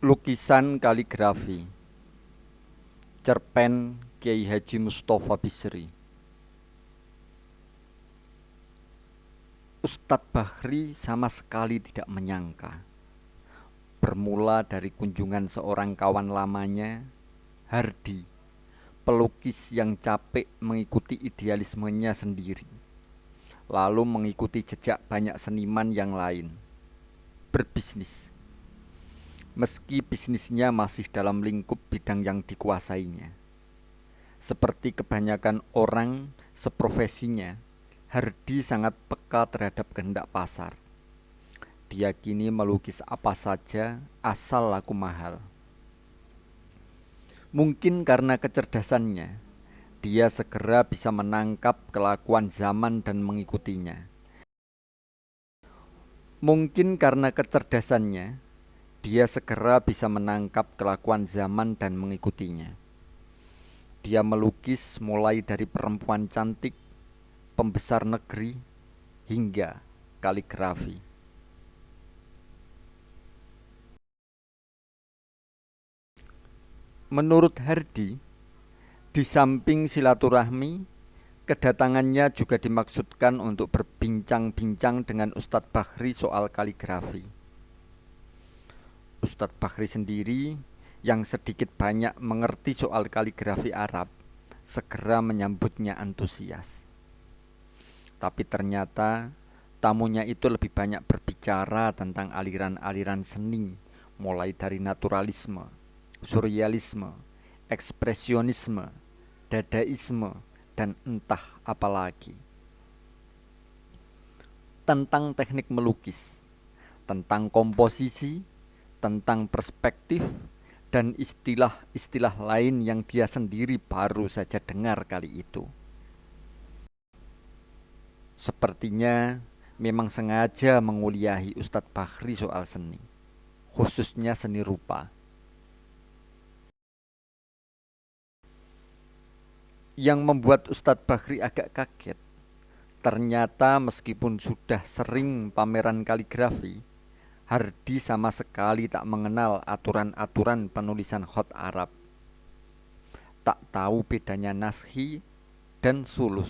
Lukisan kaligrafi, cerpen Kiai Haji Mustofa Bisri. Ustadz Bahri sama sekali tidak menyangka, bermula dari kunjungan seorang kawan lamanya, Hardi, pelukis yang capek mengikuti idealismenya sendiri, lalu mengikuti jejak banyak seniman yang lain, berbisnis. Meski bisnisnya masih dalam lingkup bidang yang dikuasainya. Seperti kebanyakan orang seprofesinya, Hardi sangat peka terhadap kehendak pasar. Dia kini melukis apa saja asal laku mahal. Mungkin karena kecerdasannya, dia segera bisa menangkap kelakuan zaman dan mengikutinya. Mungkin karena kecerdasannya, dia segera bisa menangkap kelakuan zaman dan mengikutinya. Dia melukis mulai dari perempuan cantik, pembesar negeri, hingga kaligrafi. Menurut Hardi, di samping silaturahmi, kedatangannya juga dimaksudkan untuk berbincang-bincang dengan Ustadz Bahri soal kaligrafi. Ustadz Bahri sendiri yang sedikit banyak mengerti soal kaligrafi Arab segera menyambutnya antusias. Tapi ternyata tamunya itu lebih banyak berbicara tentang aliran-aliran seni, mulai dari naturalisme, surrealisme, ekspresionisme, dadaisme, dan entah apa lagi. Tentang teknik melukis, tentang komposisi, tentang perspektif, dan istilah-istilah lain yang dia sendiri baru saja dengar kali itu. Sepertinya memang sengaja menguliahi Ustadz Bahri soal seni, khususnya seni rupa. Yang membuat Ustadz Bahri agak kaget, ternyata meskipun sudah sering pameran kaligrafi, Hardi sama sekali tak mengenal aturan-aturan penulisan khot Arab. Tak tahu bedanya naskhi dan sulus,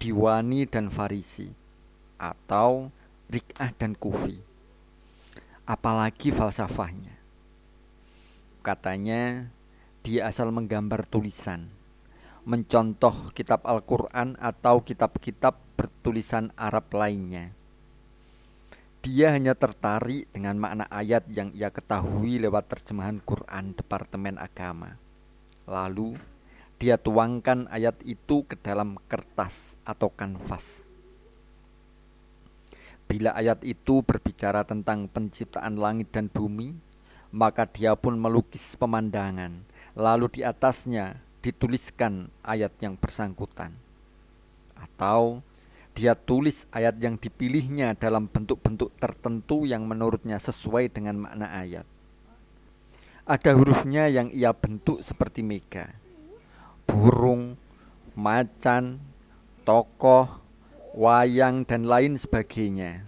diwani dan farisi, atau rik'ah dan kufi. Apalagi falsafahnya. Katanya, dia asal menggambar tulisan, mencontoh kitab Al-Quran atau kitab-kitab bertulisan Arab lainnya. Dia hanya tertarik dengan makna ayat yang ia ketahui lewat terjemahan Quran Departemen Agama. Lalu, dia tuangkan ayat itu ke dalam kertas atau kanvas. Bila ayat itu berbicara tentang penciptaan langit dan bumi, maka dia pun melukis pemandangan, lalu di atasnya dituliskan ayat yang bersangkutan. Atau dia tulis ayat yang dipilihnya dalam bentuk-bentuk tertentu yang menurutnya sesuai dengan makna ayat. Ada hurufnya yang ia bentuk seperti mega, burung, macan, tokoh, wayang, dan lain sebagainya.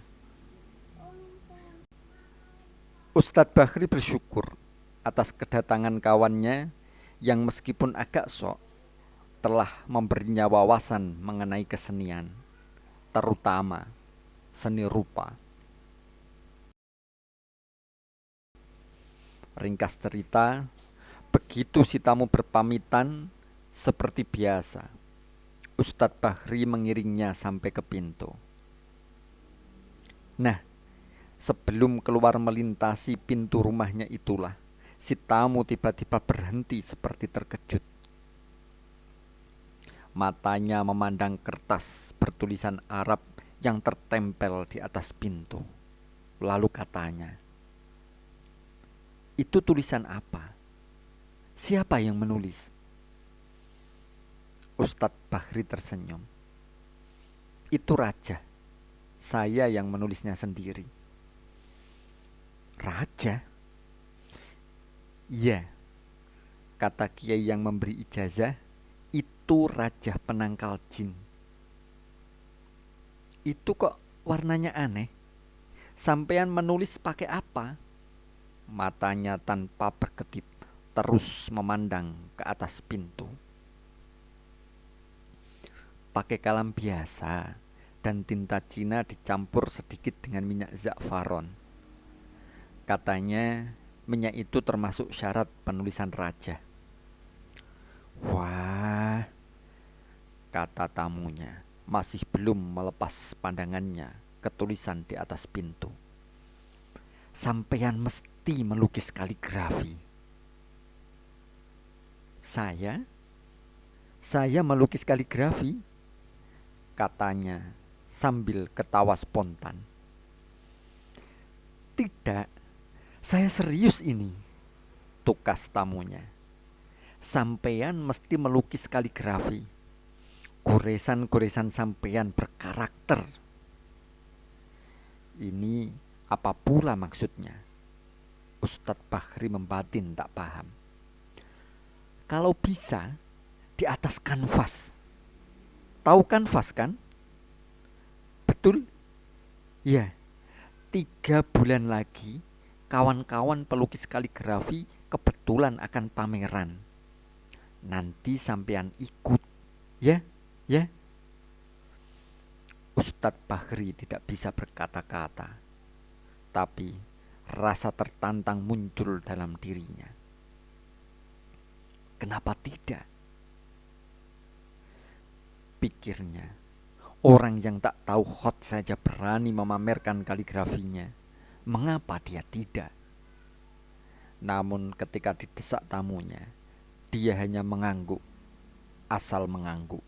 Ustadz Bahri bersyukur atas kedatangan kawannya yang meskipun agak sok telah memberinya wawasan mengenai kesenian, terutama seni rupa. Ringkas cerita, begitu si tamu berpamitan, seperti biasa, Ustadz Bahri mengiringnya sampai ke pintu. Nah, sebelum keluar melintasi pintu rumahnya itulah, si tamu tiba-tiba berhenti seperti terkejut. Matanya memandang kertas bertulisan Arab yang tertempel di atas pintu. Lalu katanya, "Itu tulisan apa? Siapa yang menulis?" Ustadz Bahri tersenyum. "Itu raja. Saya yang menulisnya sendiri." "Raja?" "Iya," kata kiai yang memberi ijazah, "itu raja penangkal jin." "Itu kok warnanya aneh? Sampean menulis pakai apa?" Matanya tanpa berkedip terus memandang ke atas pintu. Pakai kalam biasa dan tinta Cina dicampur sedikit dengan minyak za'faron. Katanya minyak itu termasuk syarat penulisan raja. Wah, kata tamunya, masih belum melepas pandangannya ke tulisan di atas pintu. Sampeyan mesti melukis kaligrafi. Saya melukis kaligrafi, katanya sambil ketawa spontan. Tidak, saya serius ini, tukas tamunya. Sampeyan mesti melukis kaligrafi. Goresan-goresan sampeyan berkarakter. Ini apa pula maksudnya? Ustadz Bahri membatin tak paham. Kalau bisa, di atas kanvas. Tahu kanvas kan? Betul? Ya, 3 bulan lagi kawan-kawan pelukis kaligrafi kebetulan akan pameran. Nanti sampean ikut, ya. Ustadz Bahri tidak bisa berkata-kata, tapi rasa tertantang muncul dalam dirinya. Kenapa tidak? Pikirnya, orang yang tak tahu hot saja berani memamerkan kaligrafinya. Mengapa dia tidak? Namun ketika didesak tamunya, dia hanya mengangguk, asal mengangguk.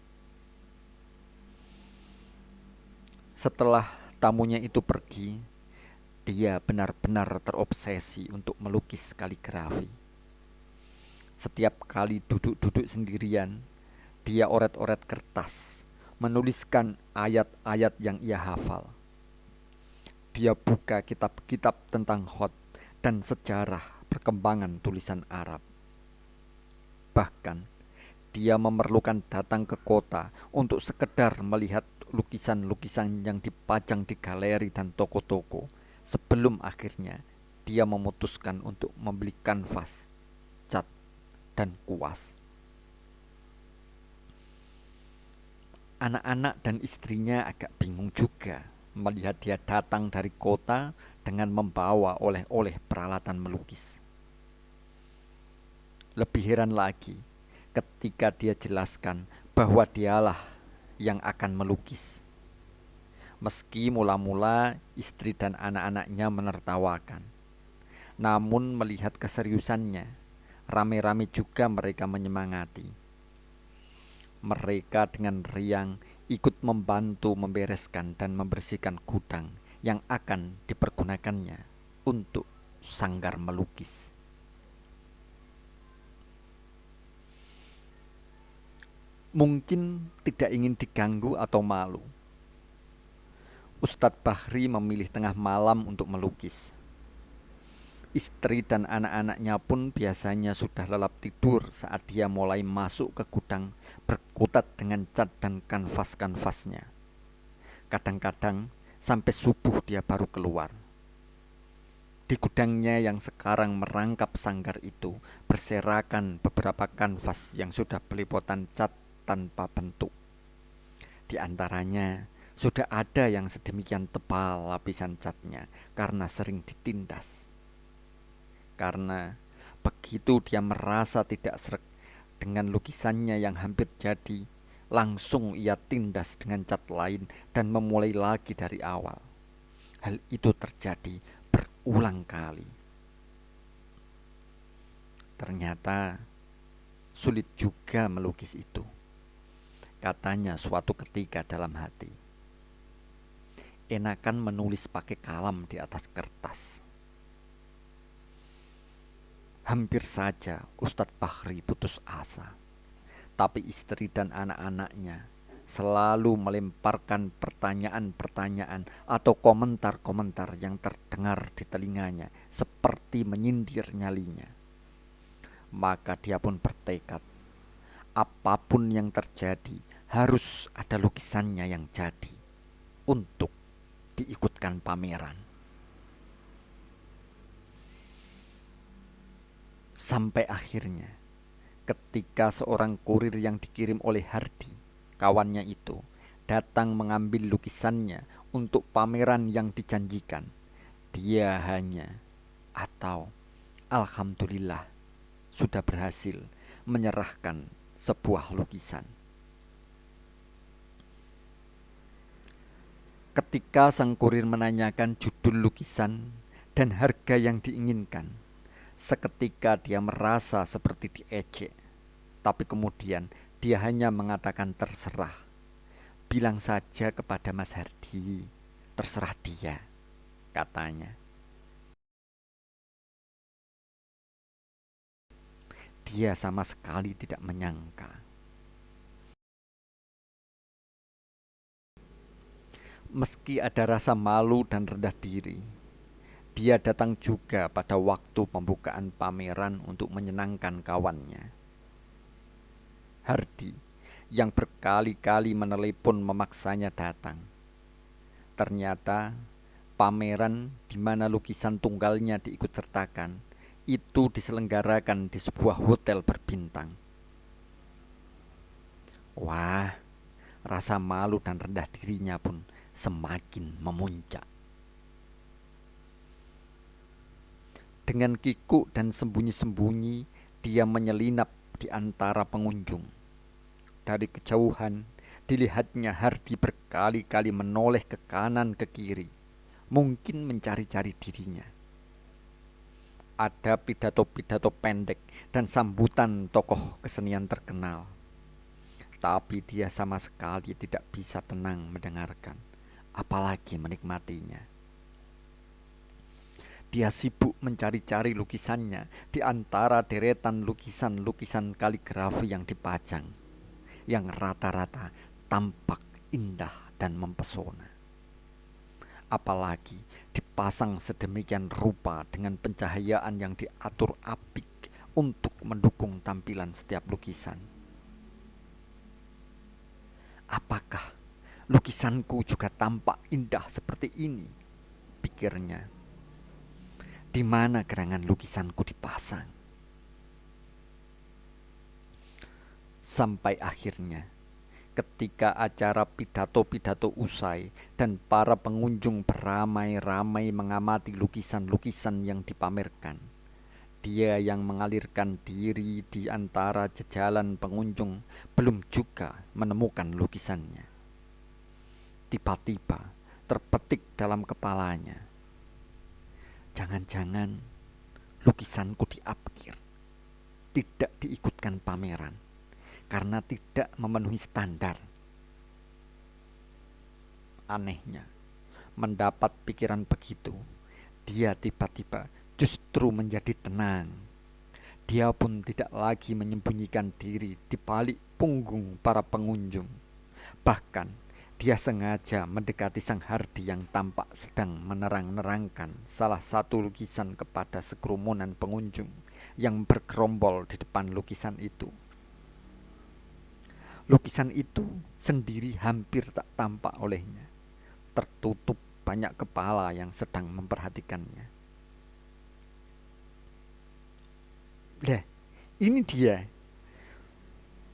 Setelah tamunya itu pergi, dia benar-benar terobsesi untuk melukis kaligrafi. Setiap kali duduk-duduk sendirian, dia oret-oret kertas, menuliskan ayat-ayat yang ia hafal. Dia buka kitab-kitab tentang hot dan sejarah perkembangan tulisan Arab. Bahkan, dia memerlukan datang ke kota untuk sekedar melihat lukisan-lukisan yang dipajang di galeri dan toko-toko sebelum akhirnya dia memutuskan untuk membeli kanvas, cat, dan kuas. Anak-anak dan istrinya agak bingung juga melihat dia datang dari kota dengan membawa oleh-oleh peralatan melukis. Lebih heran lagi ketika dia jelaskan bahwa dialah yang akan melukis. Meski mula-mula istri dan anak-anaknya menertawakan, namun melihat keseriusannya, rame-rame juga mereka menyemangati. Mereka dengan riang ikut membantu membereskan dan membersihkan gudang yang akan dipergunakannya untuk sanggar melukis. Mungkin tidak ingin diganggu atau malu, Ustadz Bahri memilih tengah malam untuk melukis. Istri dan anak-anaknya pun biasanya sudah lelap tidur saat dia mulai masuk ke gudang berkutat dengan cat dan kanvas-kanvasnya. Kadang-kadang sampai subuh dia baru keluar. Di gudangnya yang sekarang merangkap sanggar itu berserakan beberapa kanvas yang sudah belepotan cat tanpa bentuk. Di antaranya sudah ada yang sedemikian tebal lapisan catnya karena sering ditindas. Karena begitu dia merasa tidak sreg dengan lukisannya yang hampir jadi, langsung ia tindas dengan cat lain dan memulai lagi dari awal. Hal itu terjadi berulang kali. Ternyata sulit juga melukis itu, katanya suatu ketika dalam hati. Enakan menulis pakai kalam di atas kertas. Hampir saja Ustadz Bahri putus asa, tapi istri dan anak-anaknya selalu melemparkan pertanyaan-pertanyaan atau komentar-komentar yang terdengar di telinganya seperti menyindir nyalinya. Maka dia pun bertekad, apapun yang terjadi harus ada lukisannya yang jadi untuk diikutkan pameran. Sampai akhirnya ketika seorang kurir yang dikirim oleh Hardi, kawannya itu, datang mengambil lukisannya untuk pameran yang dijanjikan, dia hanya atau alhamdulillah sudah berhasil menyerahkan sebuah lukisan. Ketika sang kurir menanyakan judul lukisan dan harga yang diinginkan, seketika dia merasa seperti diejek. Tapi kemudian dia hanya mengatakan terserah. Bilang saja kepada Mas Hardi, terserah dia, katanya. Dia sama sekali tidak menyangka. Meski ada rasa malu dan rendah diri, dia datang juga pada waktu pembukaan pameran untuk menyenangkan kawannya. Hardi yang berkali-kali menelepon memaksanya datang. Ternyata pameran di mana lukisan tunggalnya diikut sertakan itu diselenggarakan di sebuah hotel berbintang. Wah, rasa malu dan rendah dirinya pun semakin memuncak. Dengan kikuk dan sembunyi-sembunyi, dia menyelinap di antara pengunjung. Dari kejauhan, dilihatnya Hardi berkali-kali menoleh ke kanan ke kiri, mungkin mencari-cari dirinya. Ada pidato-pidato pendek dan sambutan tokoh kesenian terkenal. Tapi dia sama sekali tidak bisa tenang mendengarkan, apalagi menikmatinya. Dia sibuk mencari-cari lukisannya di antara deretan lukisan-lukisan kaligrafi yang dipajang, yang rata-rata tampak indah dan mempesona. Apalagi dipasang sedemikian rupa dengan pencahayaan yang diatur apik untuk mendukung tampilan setiap lukisan. Apakah lukisanku juga tampak indah seperti ini? Pikirnya. Di mana gerangan lukisanku dipasang? Sampai akhirnya ketika acara pidato-pidato usai dan para pengunjung beramai-ramai mengamati lukisan-lukisan yang dipamerkan, dia yang mengalirkan diri di antara jejalan pengunjung belum juga menemukan lukisannya. Tiba-tiba terpetik dalam kepalanya, jangan-jangan lukisanku diapkir, tidak diikutkan pameran karena tidak memenuhi standar. Anehnya, mendapat pikiran begitu, dia tiba-tiba justru menjadi tenang. Dia pun tidak lagi menyembunyikan diri di balik punggung para pengunjung. Bahkan, dia sengaja mendekati sang Hardi yang tampak sedang menerang-nerangkan salah satu lukisan kepada sekerumunan pengunjung yang bergerombol di depan lukisan itu. Lukisan itu sendiri hampir tak tampak olehnya, tertutup banyak kepala yang sedang memperhatikannya. Lah, ini dia.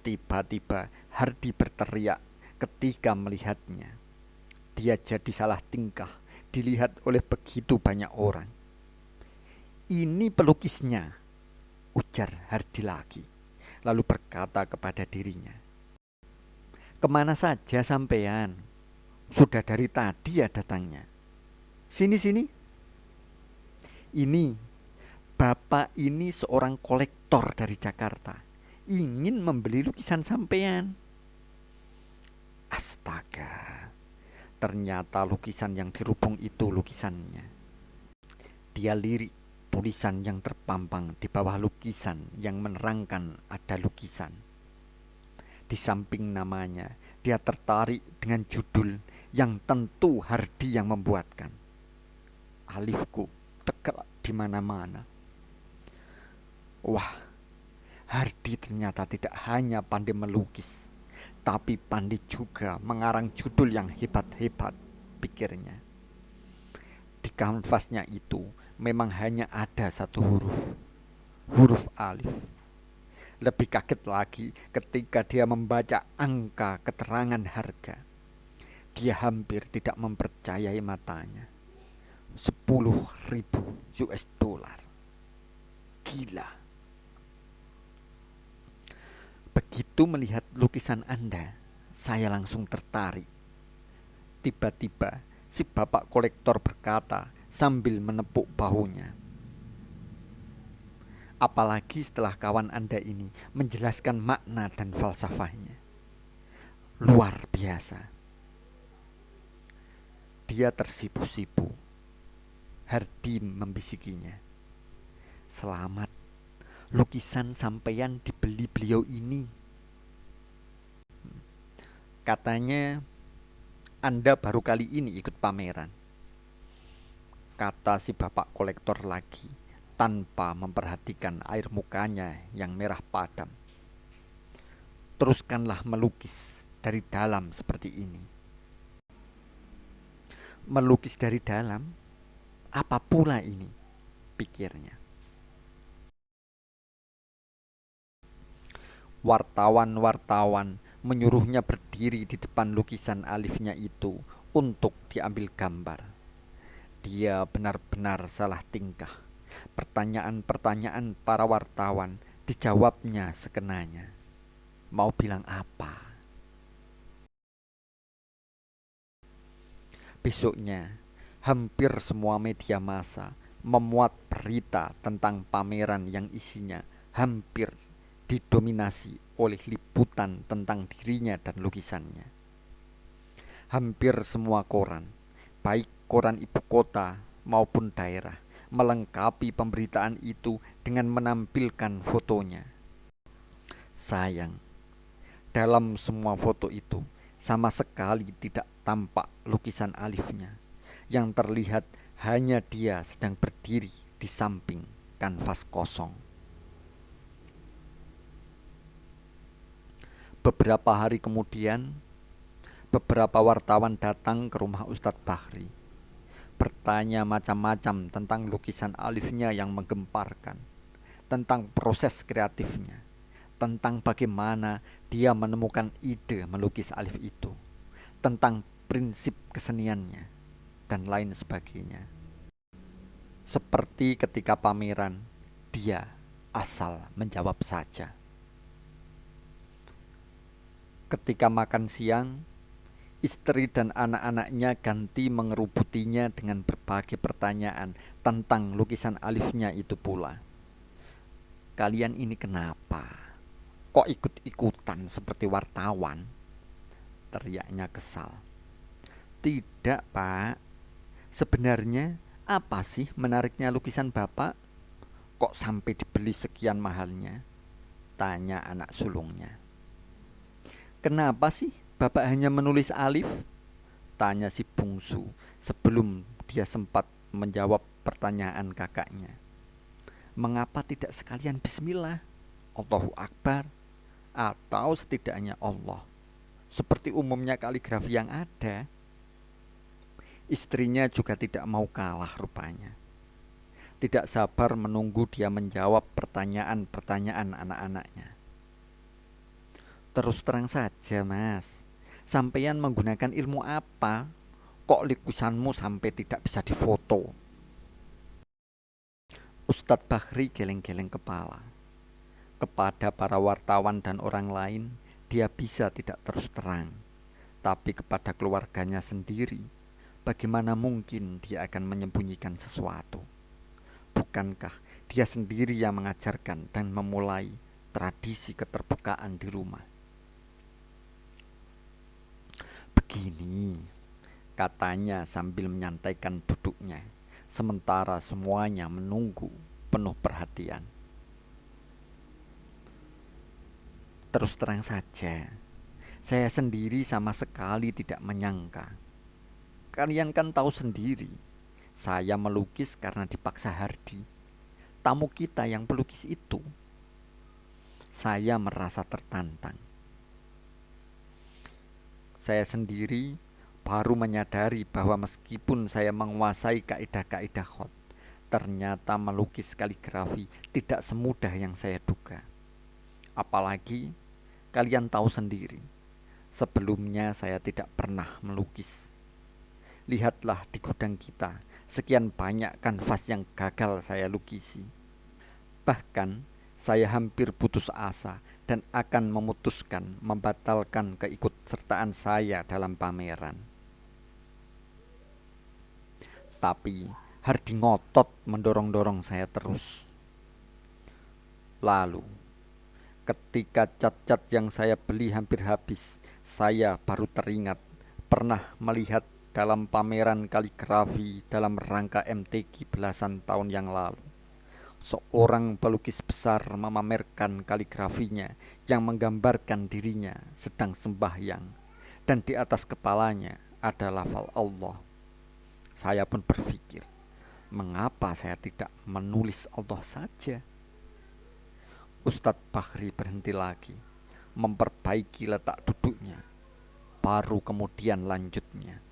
Tiba-tiba Hardi berteriak ketika melihatnya. Dia jadi salah tingkah dilihat oleh begitu banyak orang. Ini pelukisnya, ujar Hardi lagi, lalu berkata kepada dirinya, kemana saja sampean? Sudah dari tadi ya datangnya. Sini. Ini, bapak ini seorang kolektor dari Jakarta. Ingin membeli lukisan sampean. Astaga, ternyata lukisan yang dirubung itu lukisannya. Dia lirik tulisan yang terpampang di bawah lukisan yang menerangkan ada lukisan. Di samping namanya, dia tertarik dengan judul yang tentu Hardi yang membuatkan. Alifku tegak di mana-mana. Wah, Hardi ternyata tidak hanya pandai melukis, tapi pandai juga mengarang judul yang hebat-hebat, pikirnya. Di kanvasnya itu memang hanya ada satu huruf, huruf alif. Lebih kaget lagi ketika dia membaca angka keterangan harga. Dia hampir tidak mempercayai matanya. 10.000 US dollar. Gila. Begitu melihat lukisan Anda, saya langsung tertarik. Tiba-tiba si bapak kolektor berkata sambil menepuk bahunya. Apalagi setelah kawan Anda ini menjelaskan makna dan falsafahnya. Luar biasa. Dia tersipu-sipu. Hardi membisikinya. Selamat, lukisan sampeyan dibeli beliau ini. Katanya Anda baru kali ini ikut pameran, kata si bapak kolektor lagi tanpa memperhatikan air mukanya yang merah padam. Teruskanlah melukis dari dalam seperti ini. Melukis dari dalam? Apa pula ini? Pikirnya. Wartawan-wartawan menyuruhnya berdiri di depan lukisan alifnya itu untuk diambil gambar. Dia benar-benar salah tingkah. Pertanyaan-pertanyaan para wartawan dijawabnya sekenanya. Mau bilang apa? Besoknya, hampir semua media massa memuat berita tentang pameran yang isinya hampir didominasi oleh liputan tentang dirinya dan lukisannya. Hampir semua koran, baik koran ibu kota maupun daerah, melengkapi pemberitaan itu dengan menampilkan fotonya. Sayang, dalam semua foto itu sama sekali tidak tampak lukisan alifnya. Yang terlihat hanya dia sedang berdiri di samping kanvas kosong. Beberapa hari kemudian, beberapa wartawan datang ke rumah Ustadz Bahri, bertanya macam-macam tentang lukisan alifnya yang menggemparkan, tentang proses kreatifnya, tentang bagaimana dia menemukan ide melukis alif itu, tentang prinsip keseniannya, dan lain sebagainya. Seperti ketika pameran, dia asal menjawab saja. Ketika makan siang, istri dan anak-anaknya ganti mengerubutinya dengan berbagai pertanyaan tentang lukisan alifnya itu pula. Kalian ini kenapa? Kok ikut-ikutan seperti wartawan? Teriaknya kesal. Tidak, Pak. Sebenarnya apa sih menariknya lukisan Bapak? Kok sampai dibeli sekian mahalnya? Tanya anak sulungnya. Kenapa sih Bapak hanya menulis alif? Tanya si bungsu sebelum dia sempat menjawab pertanyaan kakaknya. Mengapa tidak sekalian bismillah, Allahu Akbar, atau setidaknya Allah, seperti umumnya kaligrafi yang ada? Istrinya juga tidak mau kalah rupanya. Tidak sabar menunggu dia menjawab pertanyaan-pertanyaan anak-anaknya. Terus terang saja, Mas, sampeyan menggunakan ilmu apa? Kok lukisanmu sampai tidak bisa difoto? Ustadz Bahri geleng-geleng kepala. Kepada para wartawan dan orang lain, dia bisa tidak terus terang. Tapi kepada keluarganya sendiri, bagaimana mungkin dia akan menyembunyikan sesuatu? Bukankah dia sendiri yang mengajarkan dan memulai tradisi keterbukaan di rumah? Begini, katanya sambil menyantaikan duduknya, sementara semuanya menunggu penuh perhatian. Terus terang saja, saya sendiri sama sekali tidak menyangka. Kalian kan tahu sendiri, saya melukis karena dipaksa Hardi, tamu kita yang pelukis itu. Saya merasa tertantang. Saya sendiri baru menyadari bahwa meskipun saya menguasai kaidah-kaidah khot, Ternyata melukis kaligrafi tidak semudah yang saya duga. Apalagi kalian tahu sendiri, sebelumnya saya tidak pernah melukis. Lihatlah di gudang kita, sekian banyak kanvas yang gagal saya lukisi. Bahkan saya hampir putus asa dan akan memutuskan membatalkan keikutsertaan saya dalam pameran. Tapi Hardi ngotot mendorong-dorong saya terus. Lalu, ketika cat-cat yang saya beli hampir habis, saya baru teringat pernah melihat dalam pameran kaligrafi dalam rangka MTQ belasan tahun yang lalu. Seorang pelukis besar memamerkan kaligrafinya yang menggambarkan dirinya sedang sembahyang, dan di atas kepalanya ada lafal Allah. Saya pun berpikir, mengapa saya tidak menulis Allah saja? Ustadz Bakhri berhenti lagi, memperbaiki letak duduknya, baru kemudian lanjutnya.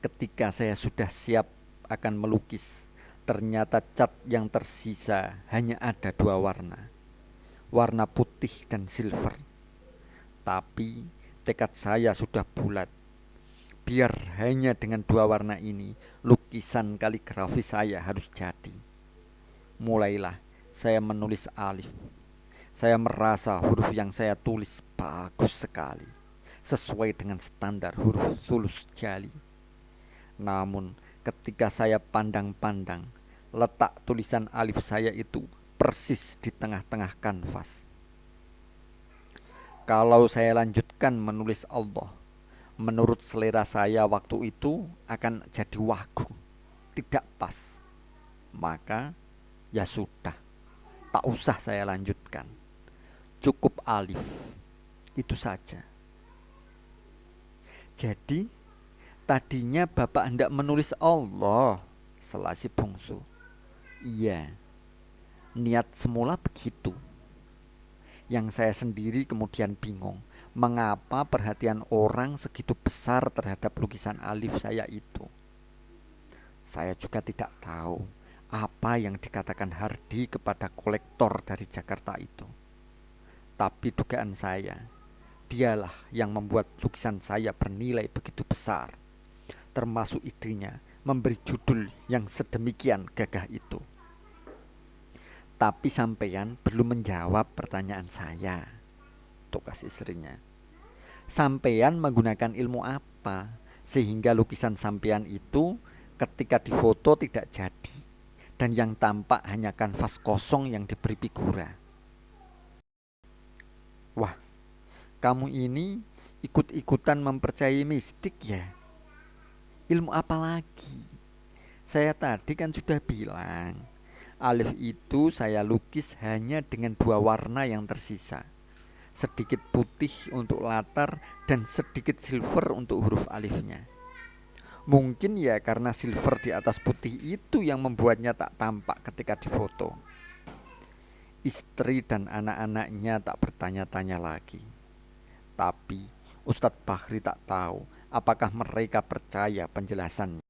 Ketika saya sudah siap akan melukis, ternyata cat yang tersisa hanya ada dua warna, warna putih dan silver. Tapi tekad saya sudah bulat. Biar hanya dengan dua warna ini, lukisan kaligrafi saya harus jadi. Mulailah saya menulis alif. Saya merasa huruf yang saya tulis bagus sekali, sesuai dengan standar huruf sulus jali. Namun ketika saya pandang-pandang, letak tulisan alif saya itu persis di tengah-tengah kanvas. Kalau saya lanjutkan menulis Allah, menurut selera saya waktu itu akan jadi wagu, tidak pas. Maka ya sudah, tak usah saya lanjutkan. Cukup alif, itu saja. Jadi tadinya Bapak hendak menulis Allah, selasi bungsu. Iya, niat semula begitu. Yang saya sendiri kemudian bingung, mengapa perhatian orang segitu besar terhadap lukisan alif saya itu. Saya juga tidak tahu apa yang dikatakan Hardi kepada kolektor dari Jakarta itu. Tapi dugaan saya, dialah yang membuat lukisan saya bernilai begitu besar, termasuk idenya memberi judul yang sedemikian gagah itu. Tapi sampean belum menjawab pertanyaan saya, tukas istrinya. Sampean menggunakan ilmu apa sehingga lukisan sampean itu ketika difoto tidak jadi, dan yang tampak hanya kanvas kosong yang diberi figura? Wah, kamu ini ikut-ikutan mempercayai mistik ya? Ilmu apa lagi? Saya tadi kan sudah bilang, alif itu saya lukis hanya dengan dua warna yang tersisa. Sedikit putih untuk latar dan sedikit silver untuk huruf alifnya. Mungkin ya karena silver di atas putih itu yang membuatnya tak tampak ketika difoto. Istri dan anak-anaknya tak bertanya-tanya lagi. Tapi Ustadz Bakhri tak tahu apakah mereka percaya penjelasannya.